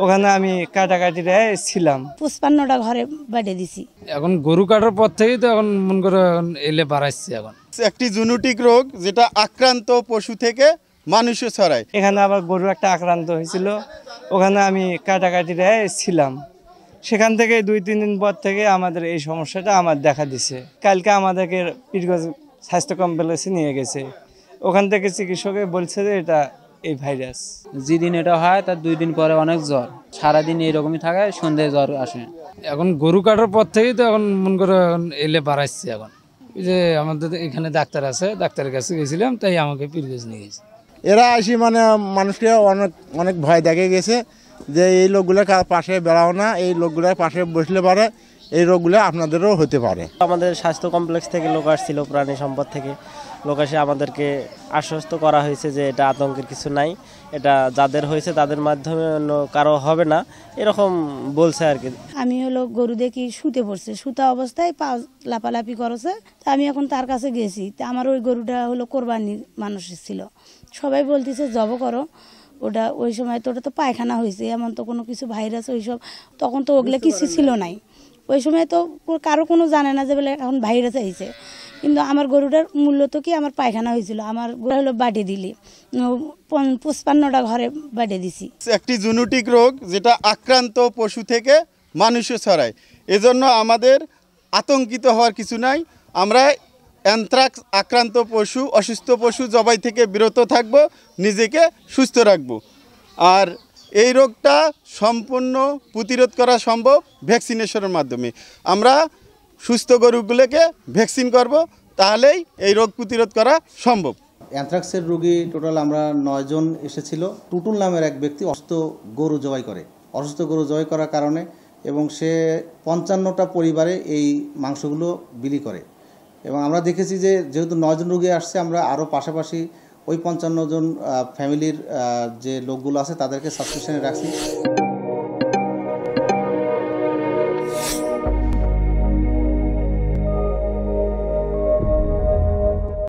ওখানে আমি কাটাকাটিরে ছিলাম। 55টা ঘরে বাড়িয়ে দিছি। এখন গরু কাটার পর থেকেই তো এখন মন করে এলে বাড়াচ্ছে। এখন একটি জুনুটিক রোগ যেটা আক্রান্ত পশু থেকে মানুষে ছড়ায়। এখানে আবার গরু একটা আক্রান্ত হয়েছিল, ওখানে আমি কাটাকাটিরে ছিলাম। সেখান থেকে 2-3 দিন পর থেকে আমাদের এই সমস্যাটা আমার দেখা দিছে। কালকে আমাদেরকে পীরগঞ্জ স্বাস্থ্য কমপ্লেক্সে নিয়ে গেছে, ওখান থেকে চিকিৎসকে বলছে যে এটা এই ভাইরাস। যেদিন এটা হয় তার 2 দিন পরে অনেক জ্বর, সারাদিন এইরকমই থাকে, সন্ধ্যায় জ্বর আসে। এখন গরু কাটার পর থেকেই তো এখন মন করে এলে বাড়াচ্ছে। এখন এই যে আমাদের এখানে ডাক্তার আছে, ডাক্তারের কাছে গেছিলাম, তাই আমাকে পীরগঞ্জ নিয়ে গেছে। এরা আসি মানুষকে অনেক অনেক ভয় দেখে গেছে যে এই লোকগুলোর পাশে বেড়াও না, এই লোকগুলোর পাশে বসলে পারে এই রোগগুলো আপনাদেরও হতে পারে। আমাদের স্বাস্থ্য কমপ্লেক্স থেকে লোক আসছিল, প্রাণী সম্পদ থেকে লোক এসে আমাদেরকে আশ্বস্ত করা হয়েছে যে এটা আতঙ্কের কিছু নাই, এটা যাদের হয়েছে তাদের মাধ্যমে অন্য কারো হবে না, এরকম বলছে আর কি। আমি গরু দেখি শুতে পড়ছে, শুতা অবস্থায় পা লাপালাপি করেছে। তা আমি এখন তার কাছে গেছি, তা আমার ওই গরুটা কোরবানির মানুষের ছিল। সবাই বলতেছে জব করো, ওটা ওই সময় তো ওটা তো পায়খানা হয়েছে, এমন তো কোনো কিছু ভাইরাস ওইসব তখন তো ওগুলো কিছু ছিল নাই। ওই সময় তো কারো কোনো জানে না যে বলে এখন ভাইরাস আইছে। কিন্তু আমার গরুটার মূল্য তো কি আমার পায়খানা হয়েছিল, আমার গরু বাটে দিলি 55টা ঘরে বাটে দিছি। একটি জুনুটিক রোগ যেটা আক্রান্ত পশু থেকে মানুষে ছড়ায়, এজন্য আমাদের আতঙ্কিত হওয়ার কিছু নাই। আমরা অ্যানথ্রাক্স আক্রান্ত পশু, অসুস্থ পশু জবাই থেকে বিরত থাকব, নিজেকে সুস্থ রাখব। আর এই রোগটা সম্পূর্ণ প্রতিরোধ করা সম্ভব ভ্যাকসিনেশনের মাধ্যমে। আমরা সুস্থ গরুগুলোকে ভ্যাকসিন করব, তাহলেই এই রোগ প্রতিরোধ করা সম্ভব। অ্যানথ্রাক্সের রোগী টোটাল আমরা 9 জন এসেছিল। টুটুল নামের এক ব্যক্তি অসুস্থ গরু জবাই করে, অসুস্থ গরু জবাই করার কারণে, এবং সে 55টা পরিবারে এই মাংসগুলো বিলি করে। এবং আমরা দেখেছি যে যেহেতু 9 জন রোগী আসছে, আমরা আরও পাশাপাশি ওই 55 জন ফ্যামিলির যে লোকগুলো আছে তাদেরকে সাসপেনশনে রাখছি।